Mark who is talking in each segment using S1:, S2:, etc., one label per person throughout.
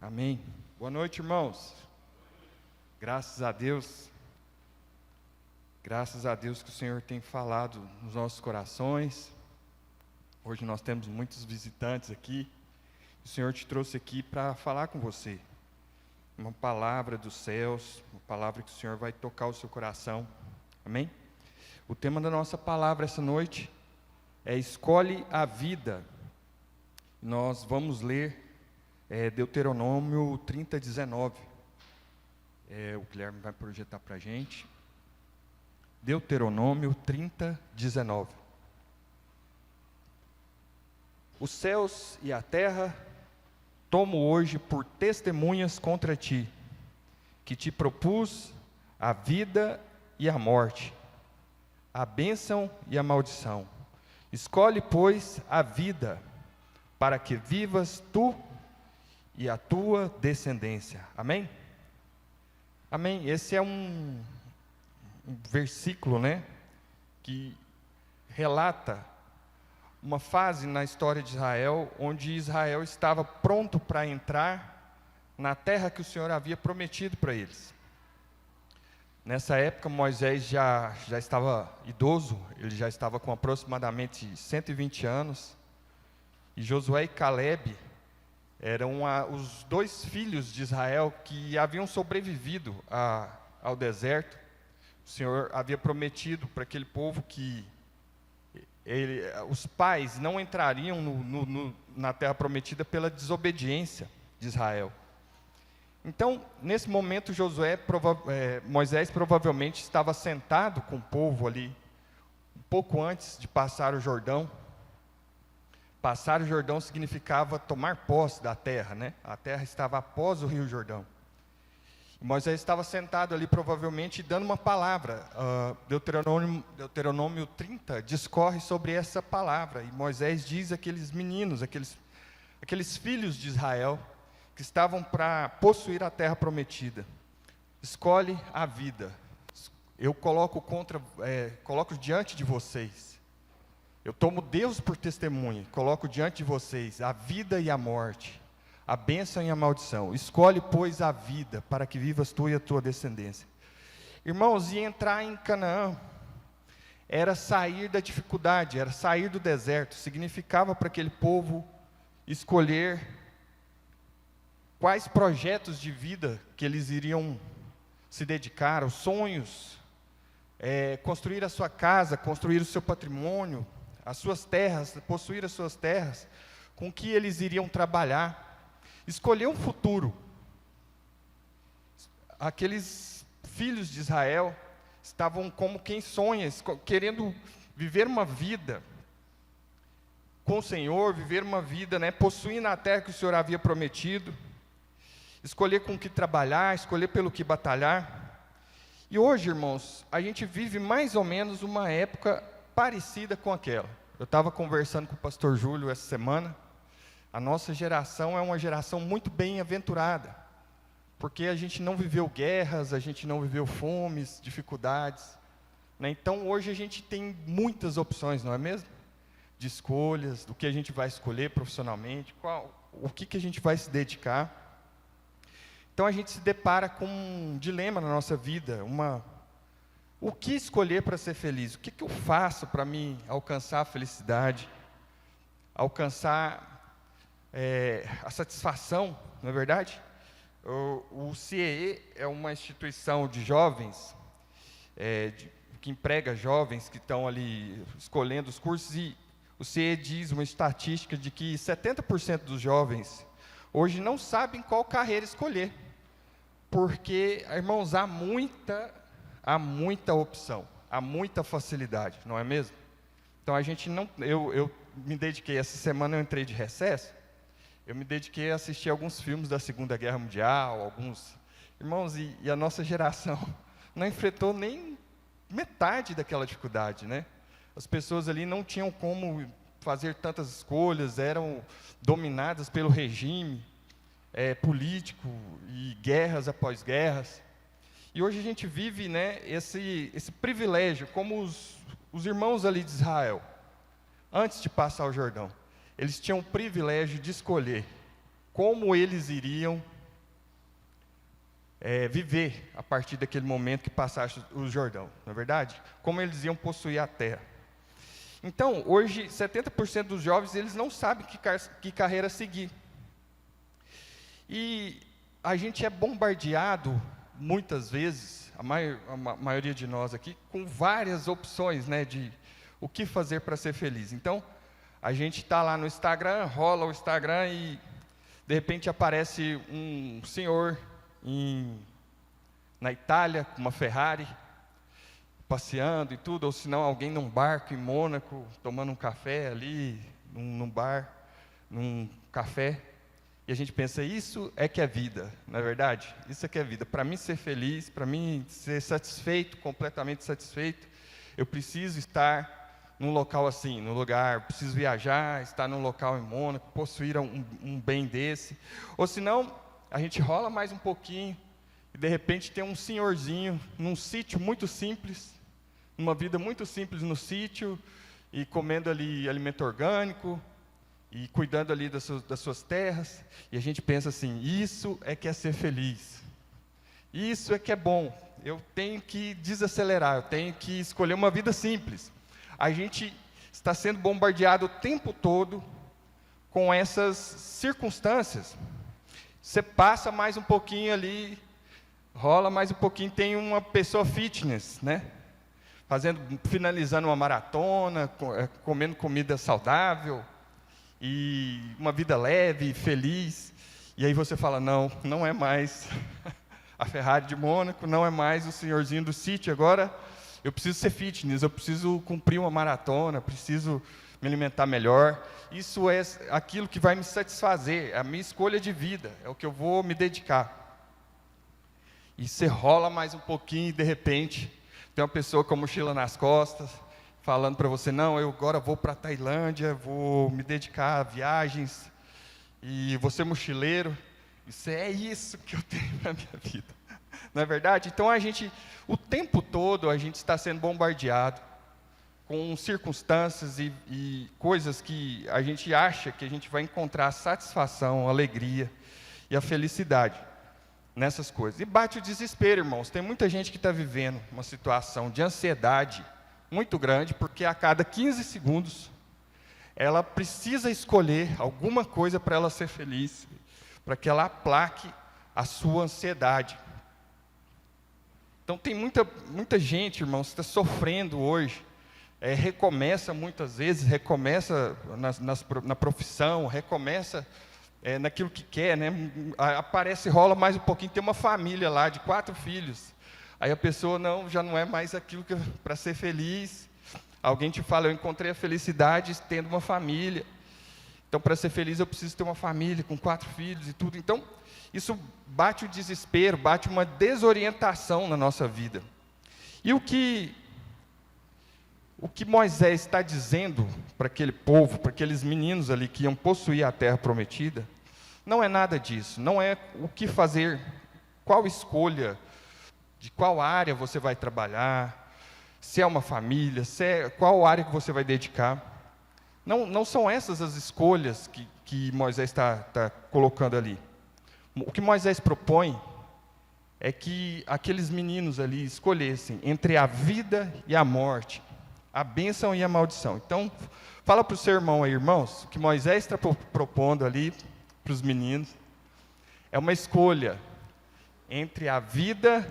S1: Amém. Boa noite, irmãos. Graças a Deus que o Senhor tem falado nos nossos corações. Hoje nós temos muitos visitantes aqui. O Senhor te trouxe aqui para falar com você. Uma palavra dos céus, uma palavra que o Senhor vai tocar o seu coração. Amém? O tema da nossa palavra essa noite é Escolhe a Vida. Nós vamos ler Deuteronômio 30, 19. O Guilherme vai projetar para a gente. Deuteronômio 30, 19. Os céus e a terra tomo hoje por testemunhas contra ti, que te propus a vida e a morte, a bênção e a maldição. Escolhe, pois, a vida, para que vivas tu e a tua descendência. Amém? Amém. Esse é um versículo, que relata uma fase na história de Israel, onde Israel estava pronto para entrar na terra que o Senhor havia prometido para eles. Nessa época, Moisés já estava idoso, ele já estava com aproximadamente 120 anos, e Josué e Calebe eram os dois filhos de Israel que haviam sobrevivido ao deserto. O Senhor havia prometido para aquele povo que os pais não entrariam na terra prometida pela desobediência de Israel. Então, nesse momento, Moisés provavelmente estava sentado com o povo ali, um pouco antes de passar o Jordão. Passar o Jordão significava tomar posse da terra, A terra estava após o rio Jordão. E Moisés estava sentado ali, provavelmente, dando uma palavra. Deuteronômio 30 discorre sobre essa palavra. E Moisés diz àqueles meninos, aqueles filhos de Israel, que estavam para possuir a terra prometida: escolhe a vida. Eu coloco diante de vocês. Eu tomo Deus por testemunha, coloco diante de vocês a vida e a morte, a bênção e a maldição. Escolhe, pois, a vida, para que vivas tu e a tua descendência. Irmãos, e entrar em Canaã era sair da dificuldade, era sair do deserto. Significava para aquele povo escolher quais projetos de vida que eles iriam se dedicar, os sonhos, construir a sua casa, construir o seu patrimônio, as suas terras, possuir as suas terras, com que eles iriam trabalhar, escolher um futuro. Aqueles filhos de Israel estavam como quem sonha, querendo viver uma vida com o Senhor, viver uma vida, possuindo a terra que o Senhor havia prometido, escolher com o que trabalhar, escolher pelo que batalhar. E hoje, irmãos, a gente vive mais ou menos uma época parecida com aquela. Eu estava conversando com o pastor Júlio essa semana. A nossa geração é uma geração muito bem-aventurada, porque a gente não viveu guerras, a gente não viveu fomes, dificuldades, Então hoje a gente tem muitas opções, não é mesmo? De escolhas, do que a gente vai escolher profissionalmente, o que a gente vai se dedicar. Então a gente se depara com um dilema na nossa vida, o que escolher para ser feliz? O que eu faço para me alcançar a felicidade, alcançar a satisfação, não é verdade? O CIEE é uma instituição de jovens, que emprega jovens que estão ali escolhendo os cursos, e o CIEE diz uma estatística de que 70% dos jovens hoje não sabem qual carreira escolher, porque, irmãos, há muita opção, há muita facilidade, não é mesmo? Então a gente não, eu me dediquei, essa semana eu entrei de recesso, eu me dediquei a assistir alguns filmes da Segunda Guerra Mundial, irmãos, e a nossa geração não enfrentou nem metade daquela dificuldade, As pessoas ali não tinham como fazer tantas escolhas, eram dominadas pelo regime político, e guerras após guerras. E hoje a gente vive, esse privilégio, como os irmãos ali de Israel, antes de passar o Jordão, eles tinham o privilégio de escolher como eles iriam viver a partir daquele momento que passasse o Jordão, não é verdade? Como eles iam possuir a terra. Então, hoje, 70% dos jovens, eles não sabem que carreira seguir. E a gente é bombardeado, muitas vezes, a maioria de nós aqui, com várias opções, né, de o que fazer para ser feliz. Então, a gente está lá no Instagram, rola o Instagram e, de repente, aparece um senhor na Itália, com uma Ferrari, passeando e tudo, ou se não, alguém num barco em Mônaco, tomando um café ali, num bar, num café, e a gente pensa, isso é que é vida, não é verdade? Isso é que é vida. Para mim ser feliz, para mim ser satisfeito, completamente satisfeito, eu preciso estar num local assim, num lugar, preciso viajar, estar num local em Mônaco, possuir um bem desse, ou se não, a gente rola mais um pouquinho, e de repente tem um senhorzinho, num sítio muito simples, uma vida muito simples no sítio, e comendo ali alimento orgânico, e cuidando ali das suas terras, e a gente pensa assim, isso é que é ser feliz, isso é que é bom, eu tenho que desacelerar, eu tenho que escolher uma vida simples. A gente está sendo bombardeado o tempo todo com essas circunstâncias. Você passa mais um pouquinho ali, rola mais um pouquinho, tem uma pessoa fitness, né? Finalizando uma maratona, comendo comida saudável, e uma vida leve, feliz. E aí você fala, não é mais a Ferrari de Mônaco, não é mais o senhorzinho do sítio, agora eu preciso ser fitness, eu preciso cumprir uma maratona, preciso me alimentar melhor. Isso é aquilo que vai me satisfazer, é a minha escolha de vida, é o que eu vou me dedicar. E você rola mais um pouquinho e, de repente, tem uma pessoa com a mochila nas costas, falando para você, não, eu agora vou para a Tailândia, vou me dedicar a viagens, e você mochileiro, isso que eu tenho na minha vida. Não é verdade? Então, o tempo todo, a gente está sendo bombardeado com circunstâncias e coisas que a gente acha que a gente vai encontrar a satisfação, a alegria e a felicidade nessas coisas. E bate o desespero, irmãos. Tem muita gente que está vivendo uma situação de ansiedade muito grande, porque a cada 15 segundos ela precisa escolher alguma coisa para ela ser feliz, para que ela aplaque a sua ansiedade. Então tem muita gente, irmãos, que está sofrendo hoje, recomeça muitas vezes, recomeça na profissão, recomeça naquilo que quer, né? Aparece, rola mais um pouquinho, tem uma família lá de 4 filhos, aí a pessoa já não é mais aquilo que para ser feliz. Alguém te fala, eu encontrei a felicidade tendo uma família, então para ser feliz eu preciso ter uma família com 4 filhos e tudo. Então isso bate o desespero, bate uma desorientação na nossa vida. E o que Moisés está dizendo para aquele povo, para aqueles meninos ali que iam possuir a terra prometida, não é nada disso, não é o que fazer, qual escolha, de qual área você vai trabalhar, se é uma família, qual área que você vai dedicar. Não são essas as escolhas que Moisés está colocando ali. O que Moisés propõe é que aqueles meninos ali escolhessem entre a vida e a morte, a bênção e a maldição. Então, fala para o seu irmão aí, irmãos, o que Moisés está propondo ali para os meninos é uma escolha entre a vida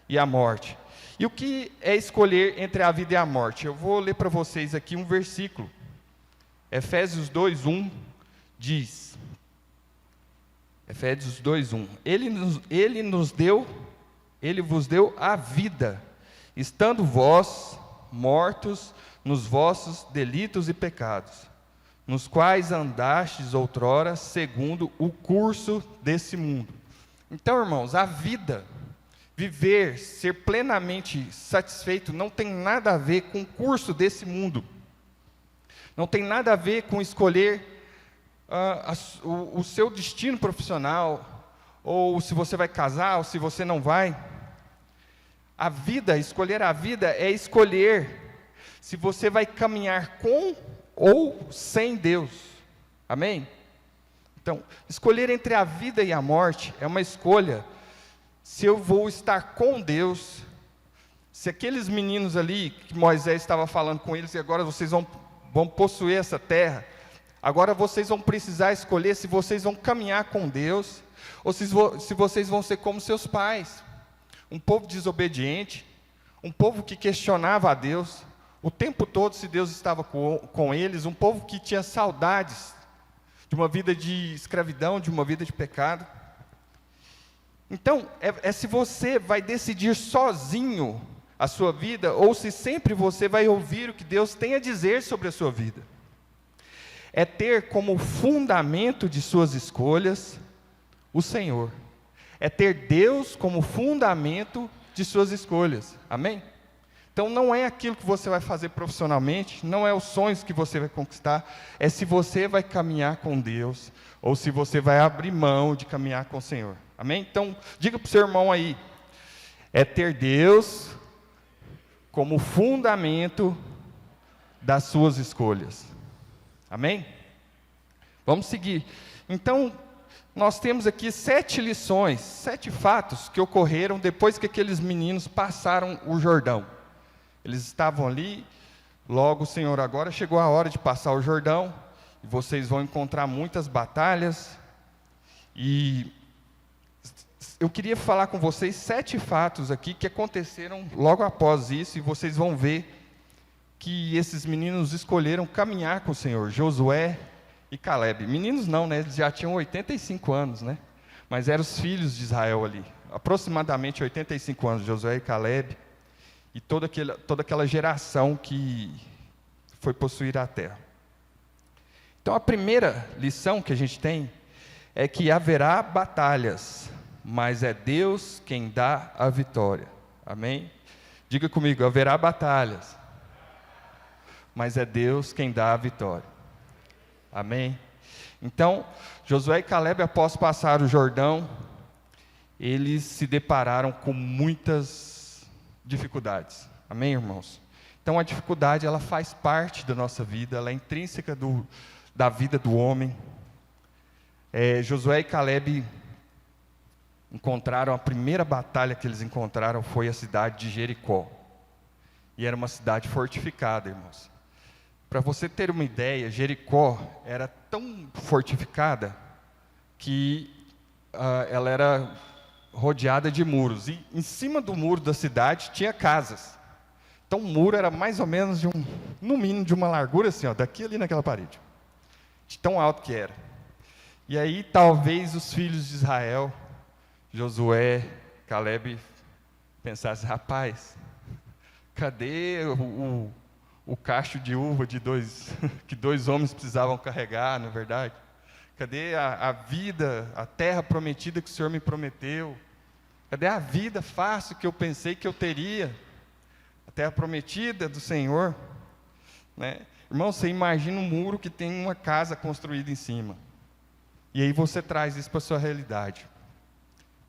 S1: e a morte. E o que é escolher entre a vida e a morte? Eu vou ler para vocês aqui um versículo. Efésios 2:1 diz, Efésios 2:1, Ele vos deu a vida, estando vós mortos nos vossos delitos e pecados, nos quais andastes outrora, segundo o curso desse mundo. Então, irmãos, a vida, viver, ser plenamente satisfeito, não tem nada a ver com o curso desse mundo. Não tem nada a ver com escolher o seu destino profissional, ou se você vai casar, ou se você não vai. A vida, escolher a vida é escolher se você vai caminhar com ou sem Deus. Amém? Então, escolher entre a vida e a morte é uma escolha se eu vou estar com Deus, se aqueles meninos ali, que Moisés estava falando com eles, e agora vocês vão possuir essa terra, agora vocês vão precisar escolher se vocês vão caminhar com Deus, ou se vocês vão ser como seus pais, um povo desobediente, um povo que questionava a Deus, o tempo todo se Deus estava com eles, um povo que tinha saudades de uma vida de escravidão, de uma vida de pecado. Então, é se você vai decidir sozinho a sua vida, ou se sempre você vai ouvir o que Deus tem a dizer sobre a sua vida. É ter como fundamento de suas escolhas o Senhor. É ter Deus como fundamento de suas escolhas. Amém? Então, não é aquilo que você vai fazer profissionalmente, não é os sonhos que você vai conquistar, é se você vai caminhar com Deus, ou se você vai abrir mão de caminhar com o Senhor. Amém? Então, diga para o seu irmão aí, é ter Deus como fundamento das suas escolhas. Amém? Vamos seguir. Então, nós temos aqui 7 lições, 7 fatos que ocorreram depois que aqueles meninos passaram o Jordão. Eles estavam ali, logo o Senhor, agora chegou a hora de passar o Jordão, e vocês vão encontrar muitas batalhas, e eu queria falar com vocês 7 fatos aqui que aconteceram logo após isso, e vocês vão ver que esses meninos escolheram caminhar com o Senhor, Josué e Caleb. Meninos não, né? Eles já tinham 85 anos, né? Mas eram os filhos de Israel ali, aproximadamente 85 anos, Josué e Caleb, e toda aquela geração que foi possuir a terra. Então, a primeira lição que a gente tem é que haverá batalhas, mas é Deus quem dá a vitória. Amém? Diga comigo, haverá batalhas, mas é Deus quem dá a vitória. Amém? Então, Josué e Caleb, após passar o Jordão, eles se depararam com muitas dificuldades. Amém, irmãos? Então, a dificuldade, ela faz parte da nossa vida, ela é intrínseca da vida do homem. Josué e Caleb encontraram, a primeira batalha que eles encontraram foi a cidade de Jericó. E era uma cidade fortificada, irmãos. Para você ter uma ideia, Jericó era tão fortificada que ela era rodeada de muros, e em cima do muro da cidade tinha casas. Então o muro era mais ou menos no mínimo de uma largura assim, ó, daqui ali naquela parede, de tão alto que era. E aí talvez os filhos de Israel, Josué, Caleb, pensassem, rapaz, cadê o cacho de uva que 2 homens precisavam carregar, não é verdade? Cadê a vida, a terra prometida que o Senhor me prometeu? Cadê a vida fácil que eu pensei que eu teria? A terra prometida do Senhor, né? Irmão, você imagina um muro que tem uma casa construída em cima. E aí você traz isso para a sua realidade.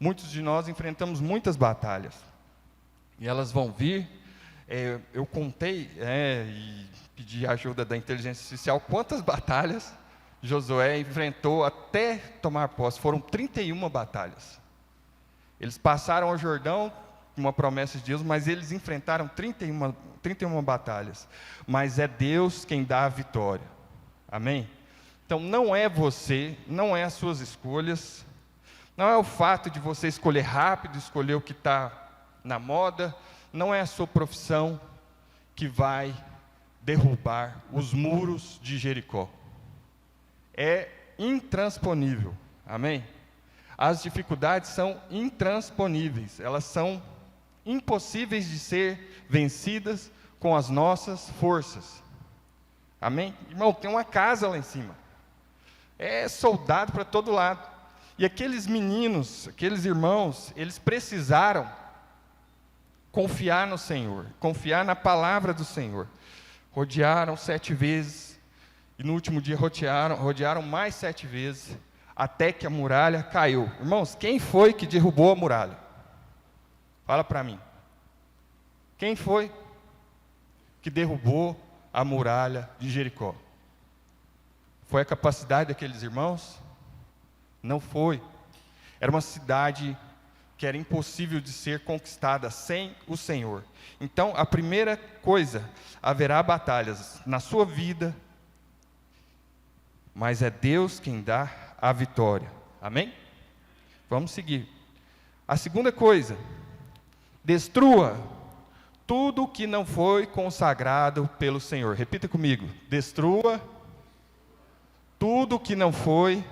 S1: Muitos de nós enfrentamos muitas batalhas. E elas vão vir. Eu contei e pedi a ajuda da inteligência artificial quantas batalhas Josué enfrentou até tomar posse. Foram 31 batalhas. Eles passaram o Jordão, uma promessa de Deus, mas eles enfrentaram 31 batalhas. Mas é Deus quem dá a vitória. Amém? Então não é você, não é as suas escolhas, não é o fato de você escolher rápido, escolher o que está na moda, não é a sua profissão que vai derrubar os muros de Jericó. É intransponível. Amém? As dificuldades são intransponíveis, elas são impossíveis de ser vencidas com as nossas forças. Amém? Irmão, tem uma casa lá em cima. É soldado para todo lado. E aqueles meninos, aqueles irmãos, eles precisaram confiar no Senhor, confiar na palavra do Senhor. Rodearam 7 vezes, e no último dia rodearam mais 7 vezes, até que a muralha caiu. Irmãos, quem foi que derrubou a muralha? Fala para mim. Quem foi que derrubou a muralha de Jericó? Foi a capacidade daqueles irmãos? Não foi. Era uma cidade que era impossível de ser conquistada sem o Senhor. Então, a primeira coisa, haverá batalhas na sua vida, mas é Deus quem dá a vitória. Amém? Vamos seguir. A segunda coisa, destrua tudo que não foi consagrado pelo Senhor. Repita comigo. Destrua tudo que não foi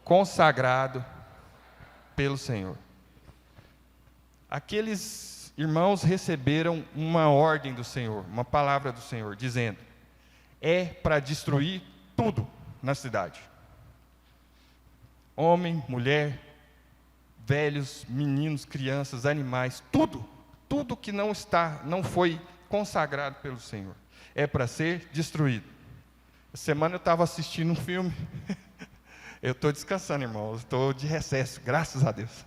S1: consagrado pelo Senhor. Aqueles irmãos receberam uma ordem do Senhor, uma palavra do Senhor, dizendo: é para destruir tudo na cidade. Homem, mulher, velhos, meninos, crianças, animais, tudo que não foi consagrado pelo Senhor, é para ser destruído. Essa semana eu estava assistindo um filme, eu estou descansando, irmão, estou de recesso, graças a Deus.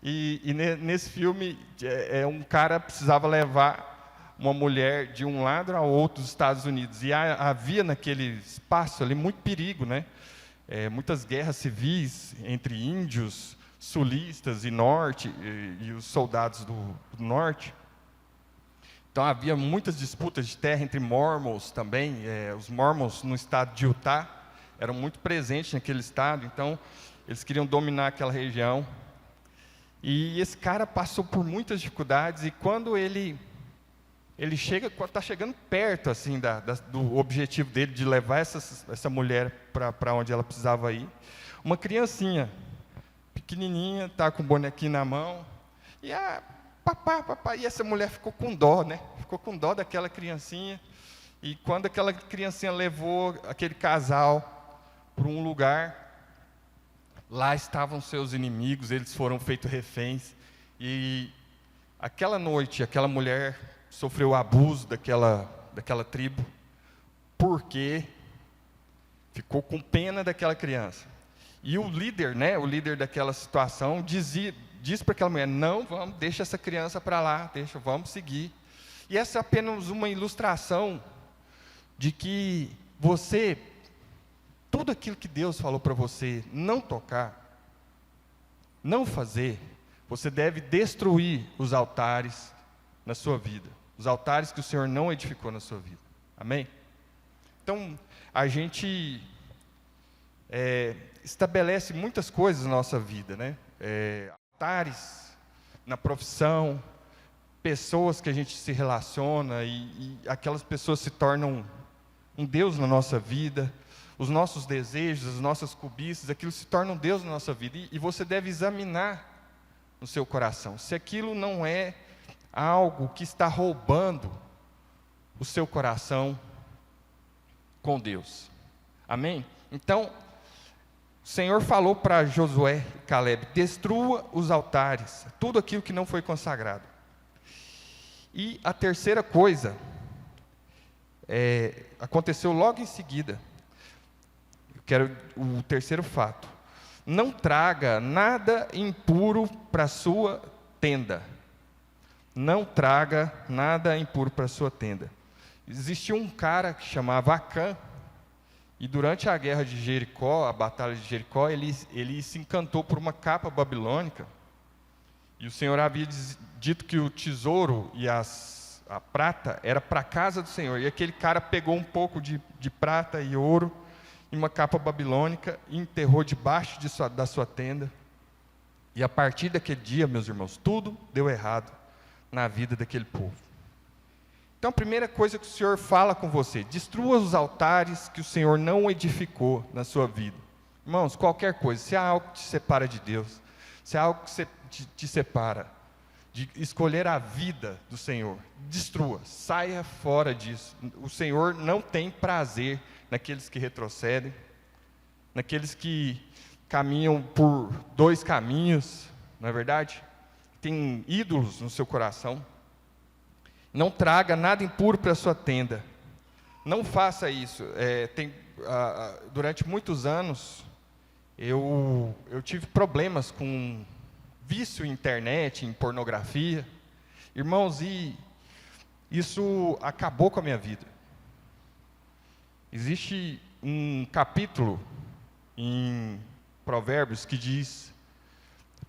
S1: E nesse filme, um cara precisava levar uma mulher de um lado ao outro dos Estados Unidos, e havia naquele espaço ali muito perigo, né? Muitas guerras civis entre índios, sulistas e norte, e os soldados do norte. Então havia muitas disputas de terra entre mormons também. Os mormons no estado de Utah eram muito presentes naquele estado, então eles queriam dominar aquela região. E esse cara passou por muitas dificuldades, e quando ele está chegando perto assim do objetivo dele de levar essa mulher para onde ela precisava ir, uma criancinha pequenininha está com o bonequinho na mão, e papai, e essa mulher ficou com dó, né? Ficou com dó daquela criancinha, e quando aquela criancinha levou aquele casal para um lugar, lá estavam seus inimigos, eles foram feitos reféns, e aquela noite, aquela mulher sofreu abuso daquela tribo, porque ficou com pena daquela criança. E o líder, né, o líder daquela situação, diz para aquela mulher: não, deixa essa criança para lá, vamos seguir. E essa é apenas uma ilustração de que tudo aquilo que Deus falou para você não tocar, não fazer, você deve destruir os altares na sua vida, os altares que o Senhor não edificou na sua vida. Amém? Então, a gente estabelece muitas coisas na nossa vida, né? Altares na profissão, pessoas que a gente se relaciona, e aquelas pessoas se tornam um Deus na nossa vida. Os nossos desejos, as nossas cobiças, aquilo se torna um Deus na nossa vida. E você deve examinar no seu coração se aquilo não é algo que está roubando o seu coração com Deus. Amém? Então, o Senhor falou para Josué e Caleb: destrua os altares, tudo aquilo que não foi consagrado. E a terceira coisa aconteceu logo em seguida. O terceiro fato: não traga nada impuro para a sua tenda. Não traga nada impuro para a sua tenda. Existia um cara que chamava Acã, e durante a guerra de Jericó, a batalha de Jericó, ele se encantou por uma capa babilônica, e o Senhor havia dito que o tesouro e a prata era para a casa do Senhor, e aquele cara pegou um pouco de prata e ouro em uma capa babilônica e enterrou debaixo da sua tenda. E a partir daquele dia, meus irmãos, tudo deu errado na vida daquele povo. Então, a primeira coisa que o Senhor fala com você: destrua os altares que o Senhor não edificou na sua vida. Irmãos, qualquer coisa, se há algo que te separa de Deus, se há algo que te separa de escolher a vida do Senhor, destrua, saia fora disso. O Senhor não tem prazer naqueles que retrocedem, naqueles que caminham por dois caminhos, não é verdade? Tem ídolos no seu coração. Não traga nada impuro para a sua tenda. Não faça isso. Durante muitos anos, eu tive problemas com vício em internet, em pornografia. Irmãos, e isso acabou com a minha vida. Existe um capítulo em Provérbios que diz,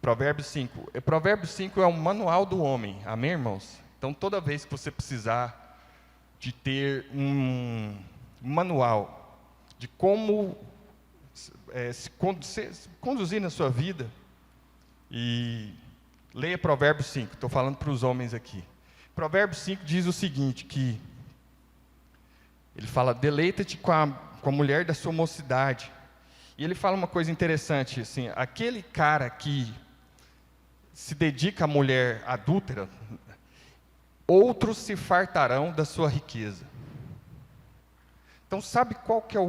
S1: Provérbios 5. Provérbios 5 é um manual do homem, amém, irmãos? Então, toda vez que você precisar de ter um manual de como se conduzir na sua vida, e leia Provérbios 5, estou falando para os homens aqui. Provérbios 5 diz o seguinte, que ele fala, deleita-te com a mulher da sua mocidade. E ele fala uma coisa interessante, assim, aquele cara que se dedica à mulher adúltera, outros se fartarão da sua riqueza. Então, sabe qual que é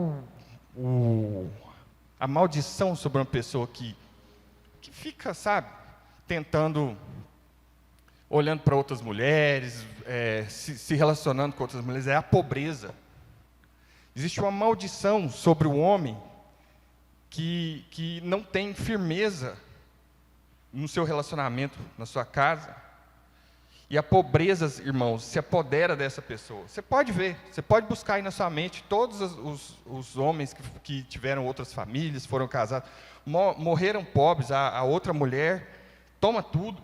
S1: a maldição sobre uma pessoa que fica, sabe, tentando, olhando para outras mulheres, se relacionando com outras mulheres, é a pobreza. Existe uma maldição sobre o homem que não tem firmeza no seu relacionamento, na sua casa. E a pobreza, irmãos, se apodera dessa pessoa. Você pode ver, você pode buscar aí na sua mente, todos os homens que tiveram outras famílias, foram casados, morreram pobres, a outra mulher toma tudo.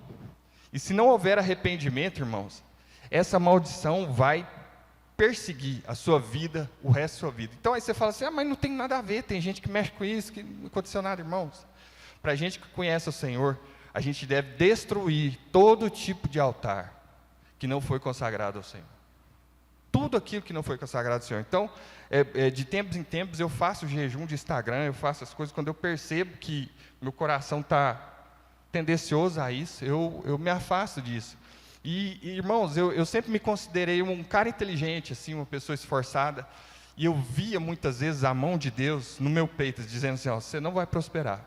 S1: E se não houver arrependimento, irmãos, essa maldição vai perseguir a sua vida, o resto da sua vida. Então aí você fala assim, mas não tem nada a ver, tem gente que mexe com isso, que não aconteceu nada, irmãos. Para a gente que conhece o Senhor, a gente deve destruir todo tipo de altar que não foi consagrado ao Senhor. Tudo aquilo que não foi consagrado ao Senhor. Então, de tempos em tempos, eu faço jejum de Instagram, eu faço as coisas, quando eu percebo que meu coração está tendencioso a isso, eu me afasto disso. E irmãos, eu sempre me considerei um cara inteligente, assim, uma pessoa esforçada, e eu via muitas vezes a mão de Deus no meu peito, dizendo assim, você não vai prosperar,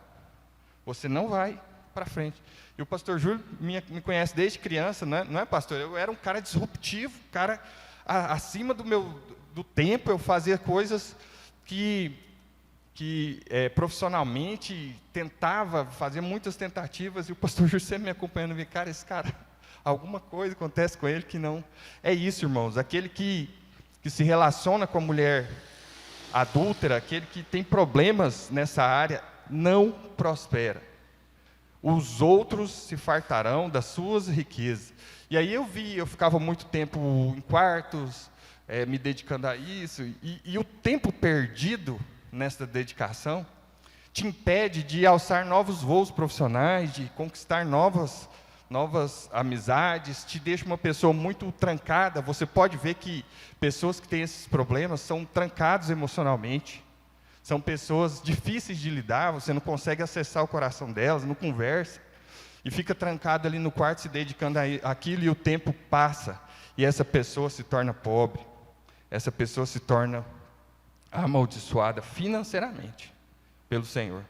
S1: você não vai para frente. E o pastor Júlio me conhece desde criança, não é pastor? Eu era um cara disruptivo, cara acima do tempo, eu fazia coisas que profissionalmente tentava, fazia muitas tentativas, e o pastor Júlio sempre me acompanhando, e cara, esse cara, alguma coisa acontece com ele que não. É isso, irmãos, aquele que se relaciona com a mulher adúltera, aquele que tem problemas nessa área, não prospera. Os outros se fartarão das suas riquezas. E aí eu ficava muito tempo em quartos, me dedicando a isso, e o tempo perdido nessa dedicação te impede de alçar novos voos profissionais, de conquistar novas amizades, te deixa uma pessoa muito trancada. Você pode ver que pessoas que têm esses problemas são trancados emocionalmente, são pessoas difíceis de lidar, você não consegue acessar o coração delas, não conversa, e fica trancado ali no quarto se dedicando àquilo, e o tempo passa, e essa pessoa se torna pobre, essa pessoa se torna amaldiçoada financeiramente pelo Senhor.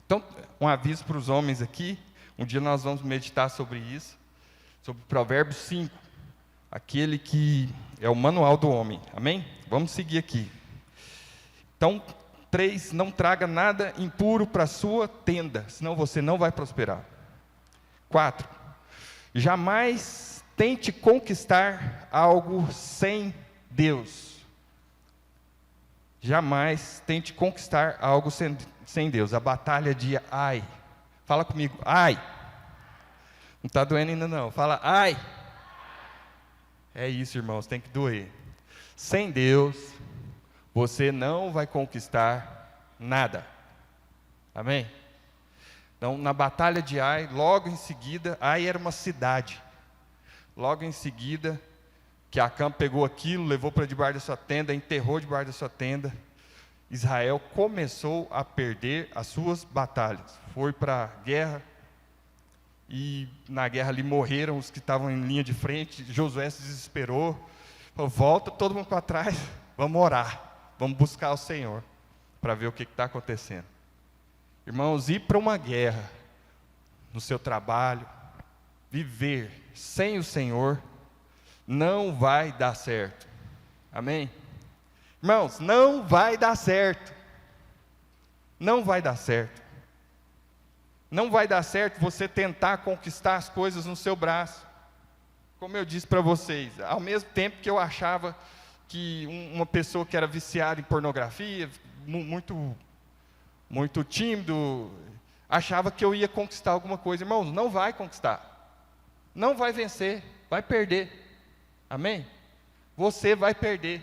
S1: Então, um aviso para os homens aqui, um dia nós vamos meditar sobre isso, sobre Provérbios 5, aquele que é o manual do homem, amém? Vamos seguir aqui. Então, 3, não traga nada impuro para a sua tenda, senão você não vai prosperar. 4, jamais tente conquistar algo sem Deus. Jamais tente conquistar algo sem Deus. A batalha de Ai. Fala comigo, ai. Não está doendo ainda não, fala ai. É isso, irmãos, tem que doer. Sem Deus, você não vai conquistar nada. Amém? Então, na batalha de Ai, logo em seguida, Ai era uma cidade. Logo em seguida, que Acã pegou aquilo, levou para debaixo da sua tenda, enterrou debaixo da sua tenda. Israel começou a perder as suas batalhas. Foi para a guerra, e na guerra ali morreram os que estavam em linha de frente. Josué se desesperou, falou, volta todo mundo para trás, vamos orar. Vamos buscar o Senhor, para ver o que está acontecendo. Irmãos, ir para uma guerra, no seu trabalho, viver sem o Senhor, não vai dar certo. Amém? Irmãos, não vai dar certo. Não vai dar certo. Não vai dar certo você tentar conquistar as coisas no seu braço. Como eu disse para vocês, ao mesmo tempo que eu achava que uma pessoa que era viciada em pornografia, muito muito tímido, achava que eu ia conquistar alguma coisa. Irmãos, não vai conquistar, não vai vencer, vai perder, amém? Você vai perder.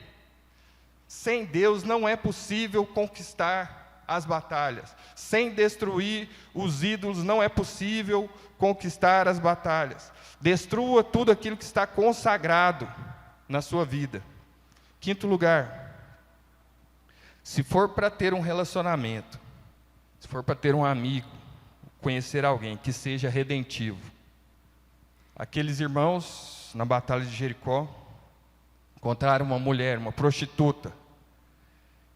S1: Sem Deus não é possível conquistar as batalhas. Sem destruir os ídolos não é possível conquistar as batalhas. Destrua tudo aquilo que está consagrado na sua vida. Quinto lugar, se for para ter um relacionamento, se for para ter um amigo, conhecer alguém que seja redentivo. Aqueles irmãos na batalha de Jericó encontraram uma mulher, uma prostituta,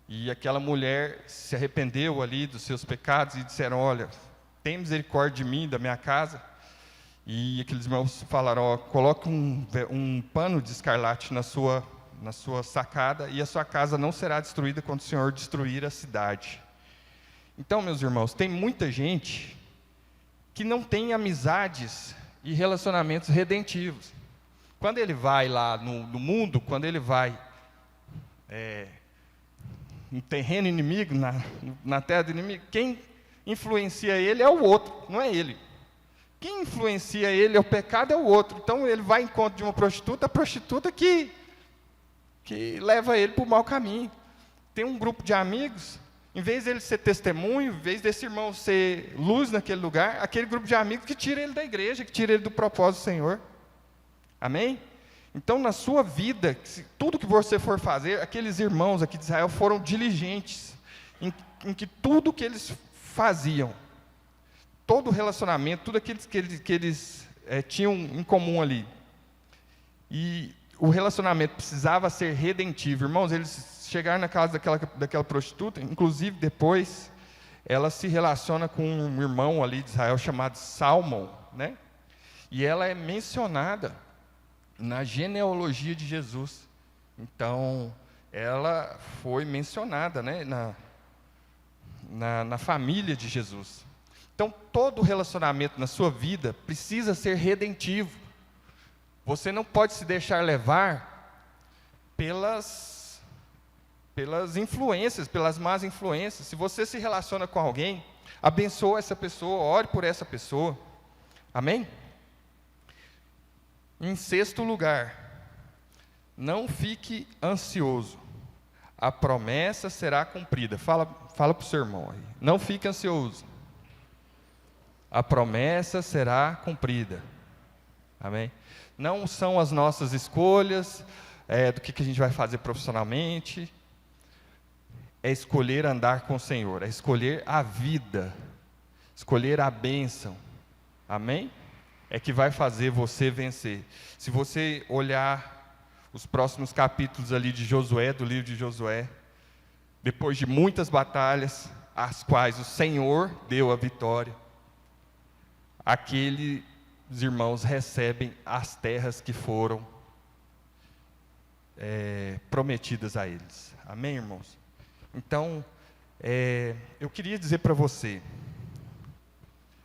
S1: e aquela mulher se arrependeu ali dos seus pecados e disseram: olha, tem misericórdia de mim, da minha casa. E aqueles irmãos falaram: ó, coloque um pano de escarlate na sua sacada, e a sua casa não será destruída quando o Senhor destruir a cidade. Então, meus irmãos, tem muita gente que não tem amizades e relacionamentos redentivos. Quando ele vai lá no mundo, quando ele vai no terreno inimigo, na terra do inimigo, quem influencia ele é o outro, não é ele. Quem influencia ele é o pecado, é o outro. Então ele vai em encontro de uma prostituta, a prostituta que leva ele para o mau caminho. Tem um grupo de amigos, em vez dele ser testemunho, em vez desse irmão ser luz naquele lugar, aquele grupo de amigos que tira ele da igreja, que tira ele do propósito do Senhor. Amém? Então, na sua vida, tudo que você for fazer, aqueles irmãos aqui de Israel foram diligentes em que tudo que eles faziam, todo relacionamento, tudo aquilo que eles tinham em comum ali. E o relacionamento precisava ser redentivo. Irmãos, eles chegaram na casa daquela prostituta, inclusive depois, ela se relaciona com um irmão ali de Israel chamado Salmão, né? E ela é mencionada na genealogia de Jesus. Então, ela foi mencionada, né, na família de Jesus. Então, todo relacionamento na sua vida precisa ser redentivo. Você não pode se deixar levar pelas influências, pelas más influências. Se você se relaciona com alguém, abençoa essa pessoa, ore por essa pessoa. Amém? Em sexto lugar, não fique ansioso. A promessa será cumprida. Fala para o seu irmão aí. Não fique ansioso. A promessa será cumprida. Amém? Não são as nossas escolhas, do que a gente vai fazer profissionalmente. É escolher andar com o Senhor. É escolher a vida. Escolher a bênção. Amém? É que vai fazer você vencer. Se você olhar os próximos capítulos ali de Josué, do livro de Josué, depois de muitas batalhas, as quais o Senhor deu a vitória, aqueles irmãos recebem as terras que foram prometidas a eles. Amém, irmãos? Então, eu queria dizer para você,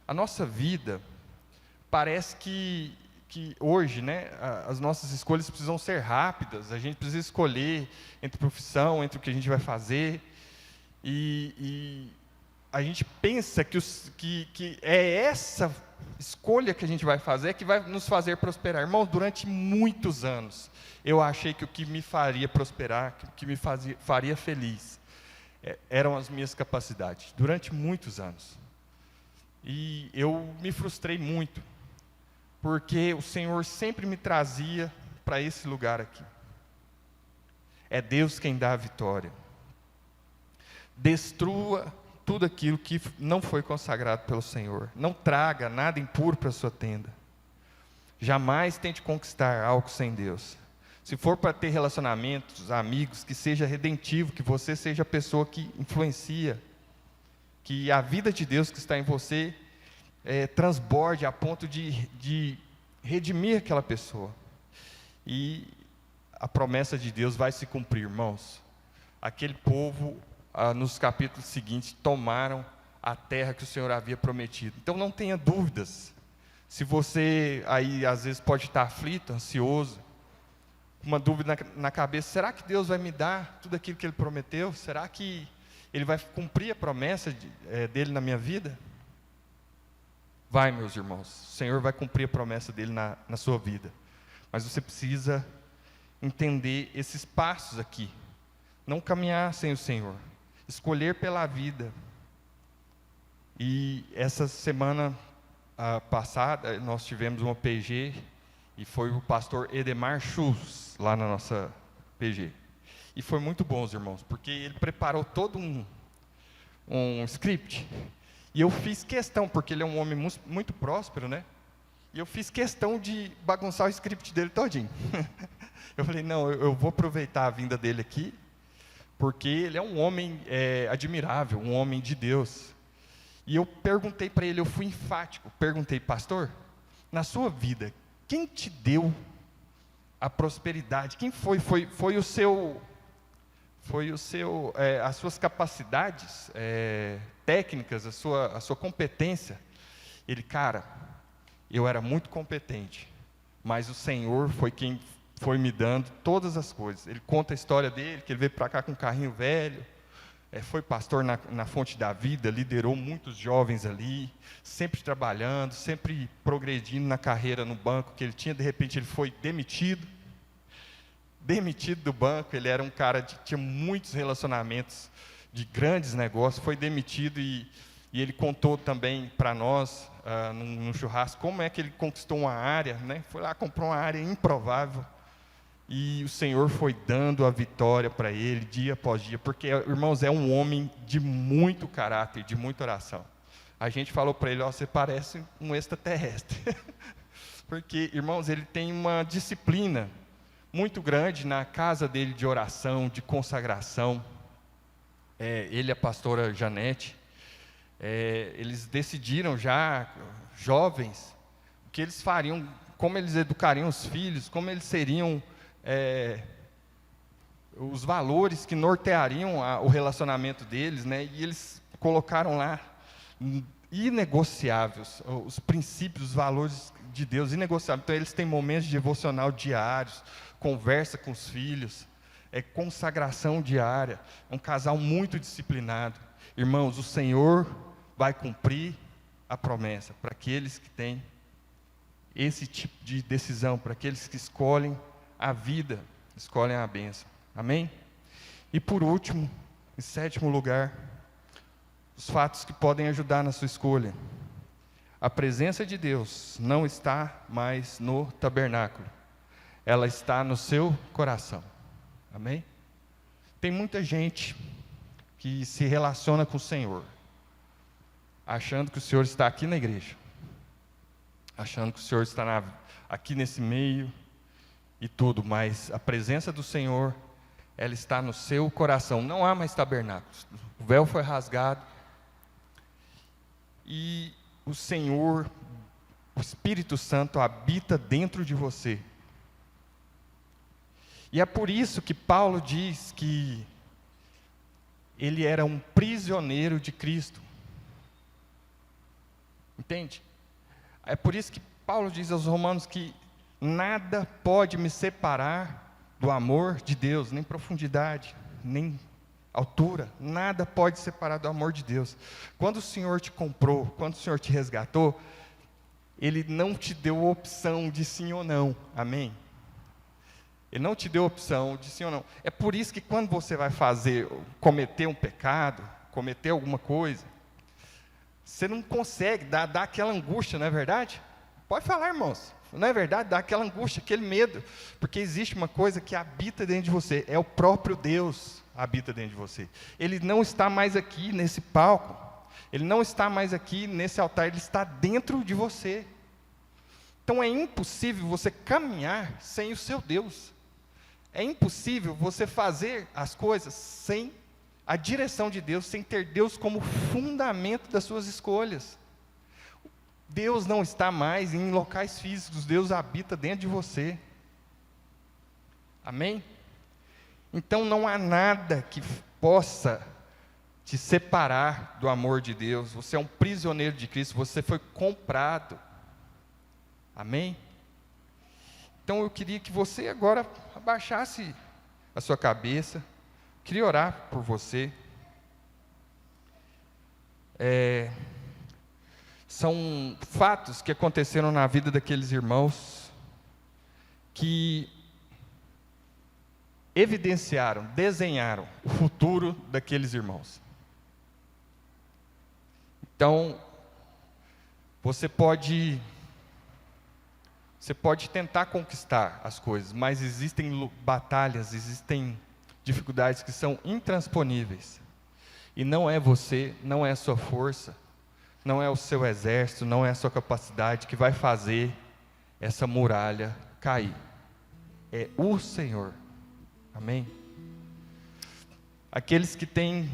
S1: a nossa vida parece que hoje, né, as nossas escolhas precisam ser rápidas, a gente precisa escolher entre profissão, entre o que a gente vai fazer, e a gente pensa que é essa escolha que a gente vai fazer que vai nos fazer prosperar. Irmãos, durante muitos anos, eu achei que o que me faria prosperar, que o que me faria feliz, eram as minhas capacidades, durante muitos anos. E eu me frustrei muito, porque o Senhor sempre me trazia para esse lugar aqui. É Deus quem dá a vitória. Destrua tudo aquilo que não foi consagrado pelo Senhor. Não traga nada impuro para a sua tenda. Jamais tente conquistar algo sem Deus. Se for para ter relacionamentos, amigos, que seja redentivo, que você seja a pessoa que influencia, que a vida de Deus que está em você transborde a ponto de redimir aquela pessoa. E a promessa de Deus vai se cumprir, irmãos. Aquele povo, nos capítulos seguintes, tomaram a terra que o Senhor havia prometido. Então não tenha dúvidas. Se você aí às vezes pode estar aflito, ansioso, uma dúvida na cabeça: será que Deus vai me dar tudo aquilo que Ele prometeu? Será que Ele vai cumprir a promessa dele na minha vida? Vai, meus irmãos, o Senhor vai cumprir a promessa dele na sua vida. Mas você precisa entender esses passos aqui. Não caminhar sem o Senhor. Escolher pela vida. E essa semana passada, nós tivemos uma PG, e foi o pastor Edemar Schultz, lá na nossa PG. E foi muito bom, os irmãos, porque ele preparou todo um script. E eu fiz questão, porque ele é um homem muito próspero, né? E eu fiz questão de bagunçar o script dele todinho. Eu falei, não, eu vou aproveitar a vinda dele aqui, porque ele é um homem admirável, um homem de Deus. E eu perguntei para ele, eu fui enfático, perguntei, pastor, na sua vida, quem te deu a prosperidade? Quem foi as suas capacidades técnicas, a sua competência? Ele, cara, eu era muito competente, mas o Senhor foi quem foi me dando todas as coisas. Ele conta a história dele, que ele veio para cá com um carrinho velho, foi pastor na Fonte da Vida, liderou muitos jovens ali, sempre trabalhando, sempre progredindo na carreira no banco que ele tinha. De repente ele foi demitido do banco. Ele era um cara que tinha muitos relacionamentos de grandes negócios, foi demitido, e ele contou também para nós, num churrasco, como é que ele conquistou uma área, né? Foi lá, comprou uma área improvável, e o Senhor foi dando a vitória para ele, dia após dia, porque, irmãos, é um homem de muito caráter, de muita oração. A gente falou para ele, você parece um extraterrestre, porque, irmãos, ele tem uma disciplina muito grande na casa dele de oração, de consagração. Ele e a pastora Janete, eles decidiram já, jovens, o que eles fariam, como eles educariam os filhos, como eles seriam, os valores que norteariam o relacionamento deles, né? E eles colocaram lá, inegociáveis, os princípios, os valores de Deus, inegociáveis. Então eles têm momentos de devocional diários, conversa com os filhos, consagração diária, um casal muito disciplinado. Irmãos, o Senhor vai cumprir a promessa para aqueles que têm esse tipo de decisão, para aqueles que escolhem a vida, escolhem a bênção. Amém? E por último, em sétimo lugar, os fatos que podem ajudar na sua escolha. A presença de Deus não está mais no tabernáculo, ela está no seu coração. Amém? Tem muita gente que se relaciona com o Senhor, achando que o Senhor está aqui na igreja, achando que o Senhor está aqui nesse meio e tudo, mas a presença do Senhor, ela está no seu coração. Não há mais tabernáculos, o véu foi rasgado, e o Senhor, o Espírito Santo habita dentro de você. E é por isso que Paulo diz que ele era um prisioneiro de Cristo. Entende? É por isso que Paulo diz aos Romanos que nada pode me separar do amor de Deus, nem profundidade, nem altura, nada pode separar do amor de Deus. Quando o Senhor te comprou, quando o Senhor te resgatou, Ele não te deu opção de sim ou não, amém? Ele não te deu opção de sim ou não. É por isso que quando você vai cometer um pecado, cometer alguma coisa, você não consegue, dá aquela angústia, não é verdade? Pode falar, irmãos, não é verdade? Dá aquela angústia, aquele medo, porque existe uma coisa que habita dentro de você, é o próprio Deus habita dentro de você. Ele não está mais aqui nesse palco, Ele não está mais aqui nesse altar, Ele está dentro de você. Então é impossível você caminhar sem o seu Deus. É impossível você fazer as coisas sem a direção de Deus, sem ter Deus como fundamento das suas escolhas. Deus não está mais em locais físicos, Deus habita dentro de você. Amém? Então não há nada que possa te separar do amor de Deus. Você é um prisioneiro de Cristo, você foi comprado. Amém? Então eu queria que você agora abaixasse a sua cabeça, queria orar por você. São fatos que aconteceram na vida daqueles irmãos que evidenciaram, desenharam o futuro daqueles irmãos. Então, você pode tentar conquistar as coisas, mas existem batalhas, existem dificuldades que são intransponíveis. E não é você, não é a sua força, não é o seu exército, não é a sua capacidade que vai fazer essa muralha cair. É o Senhor. Amém? Aqueles que têm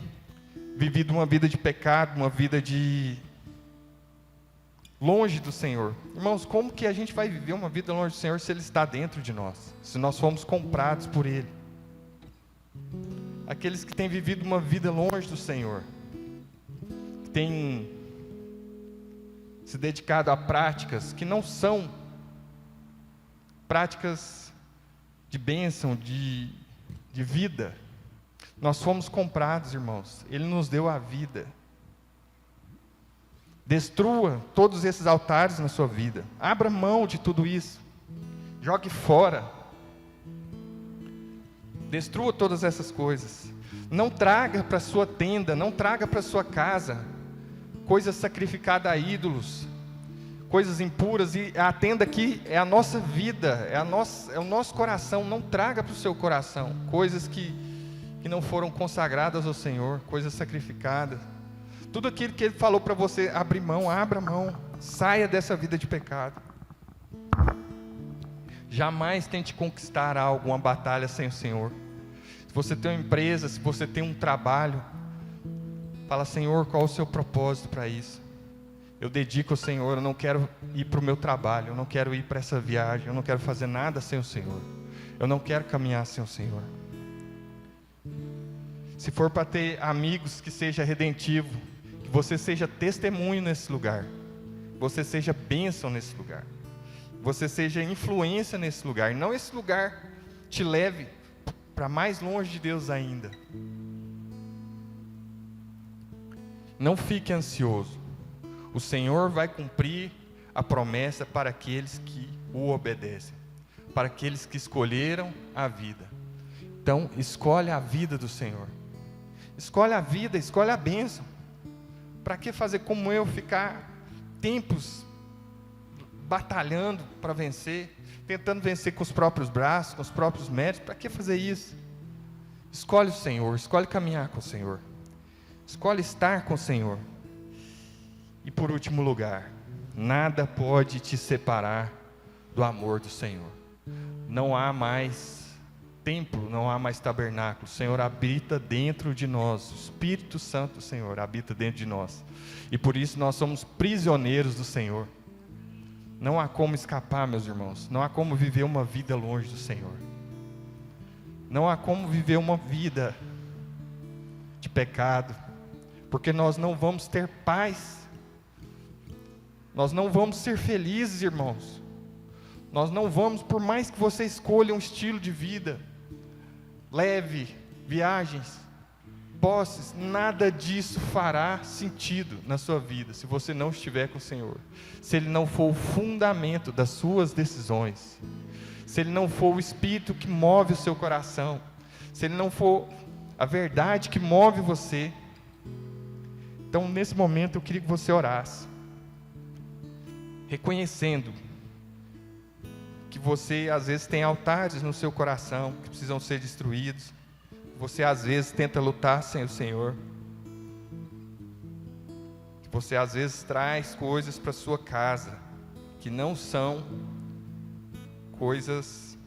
S1: vivido uma vida de pecado, uma vida de longe do Senhor. Irmãos, como que a gente vai viver uma vida longe do Senhor se Ele está dentro de nós? Se nós fomos comprados por Ele. Aqueles que têm vivido uma vida longe do Senhor, que têm se dedicado a práticas que não são práticas de bênção, de vida. Nós fomos comprados, irmãos. Ele nos deu a vida. Destrua todos esses altares na sua vida. Abra mão de tudo isso. Jogue fora. Destrua todas essas coisas. Não traga para a sua tenda, não traga para a sua casa coisas sacrificadas a ídolos, coisas impuras. E a tenda aqui é a nossa vida, é o nosso coração. Não traga para o seu coração coisas que não foram consagradas ao Senhor, coisas sacrificadas. Tudo aquilo que Ele falou para você abrir mão, abra mão, saia dessa vida de pecado. Jamais tente conquistar algo, uma batalha sem o Senhor. Se você tem uma empresa, se você tem um trabalho, fala: Senhor, qual é o seu propósito para isso? Eu dedico ao Senhor, eu não quero ir para o meu trabalho, eu não quero ir para essa viagem, eu não quero fazer nada sem o Senhor. Eu não quero caminhar sem o Senhor. Se for para ter amigos, que seja redentivo, que você seja testemunho nesse lugar, você seja bênção nesse lugar, você seja influência nesse lugar, não esse lugar te leve para mais longe de Deus ainda. Não fique ansioso, o Senhor vai cumprir a promessa para aqueles que o obedecem, para aqueles que escolheram a vida. Então, escolhe a vida do Senhor, escolhe a vida, escolhe a bênção. Para que fazer como eu, ficar tempos batalhando para vencer, tentando vencer com os próprios braços, com os próprios méritos? Para que fazer isso? Escolhe o Senhor, escolhe caminhar com o Senhor, escolhe estar com o Senhor. E por último lugar, nada pode te separar do amor do Senhor. Não há mais templo, não há mais tabernáculo. O Senhor habita dentro de nós. O Espírito Santo do Senhor habita dentro de nós. E por isso nós somos prisioneiros do Senhor. Não há como escapar, meus irmãos. Não há como viver uma vida longe do Senhor. Não há como viver uma vida de pecado, porque nós não vamos ter paz. Nós não vamos ser felizes, irmãos. Nós não vamos, por mais que você escolha um estilo de vida leve, viagens, posses, nada disso fará sentido na sua vida se você não estiver com o Senhor. Se Ele não for o fundamento das suas decisões, se Ele não for o Espírito que move o seu coração, se Ele não for a verdade que move você. Então, nesse momento, eu queria que você orasse, reconhecendo que você às vezes tem altares no seu coração que precisam ser destruídos. Você às vezes tenta lutar sem o Senhor. Você às vezes traz coisas para sua casa que não são coisas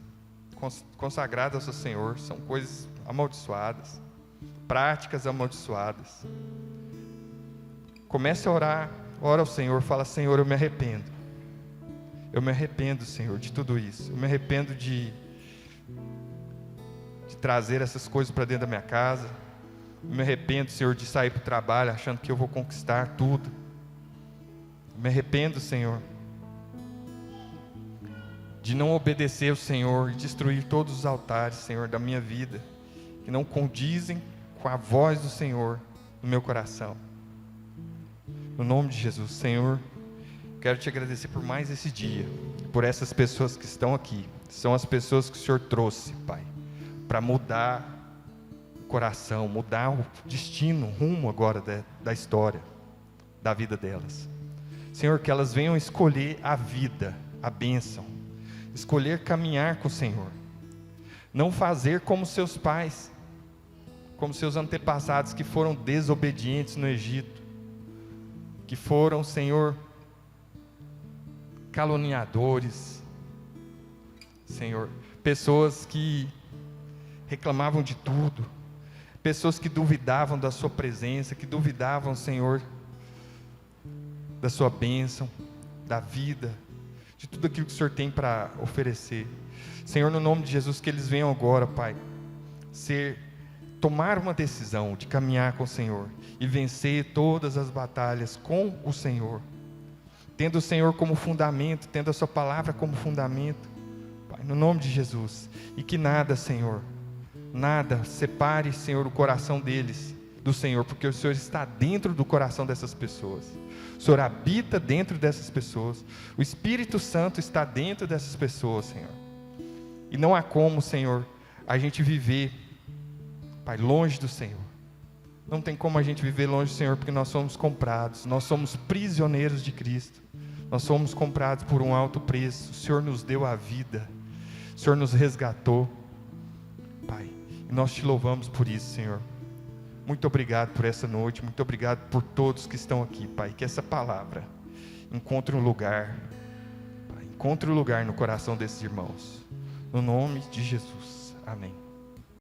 S1: consagradas ao Senhor, são coisas amaldiçoadas, práticas amaldiçoadas. Comece a orar, ora ao Senhor, fala: Senhor, eu me arrependo. Eu me arrependo, Senhor, de tudo isso. Eu me arrependo de trazer essas coisas para dentro da minha casa. Eu me arrependo, Senhor, de sair para o trabalho achando que eu vou conquistar tudo. Eu me arrependo, Senhor, de não obedecer ao Senhor e destruir todos os altares, Senhor, da minha vida, que não condizem com a voz do Senhor no meu coração. No nome de Jesus, Senhor, quero te agradecer por mais esse dia, por essas pessoas que estão aqui. São as pessoas que o Senhor trouxe, Pai, para mudar o coração, mudar o destino, o rumo agora da história, da vida delas. Senhor, que elas venham escolher a vida, a bênção, escolher caminhar com o Senhor, não fazer como seus pais, como seus antepassados que foram desobedientes no Egito, que foram, Senhor, caluniadores, Senhor, pessoas que reclamavam de tudo, pessoas que duvidavam da sua presença, que duvidavam, Senhor, da sua bênção, da vida, de tudo aquilo que o Senhor tem para oferecer. Senhor, no nome de Jesus, que eles venham agora, Pai, tomar uma decisão de caminhar com o Senhor e vencer todas as batalhas com o Senhor, tendo o Senhor como fundamento, tendo a sua palavra como fundamento, Pai, no nome de Jesus. E que nada, Senhor, nada separe, Senhor, o coração deles do Senhor, porque o Senhor está dentro do coração dessas pessoas, o Senhor habita dentro dessas pessoas, o Espírito Santo está dentro dessas pessoas, Senhor, e não há como, Senhor, a gente viver, Pai, longe do Senhor. Não tem como a gente viver longe do Senhor, porque nós somos comprados, nós somos prisioneiros de Cristo, nós somos comprados por um alto preço. O Senhor nos deu a vida, o Senhor nos resgatou, Pai, e nós te louvamos por isso, Senhor. Muito obrigado por essa noite, muito obrigado por todos que estão aqui, Pai, que essa palavra encontre um lugar, Pai, encontre um lugar no coração desses irmãos, no nome de Jesus, amém.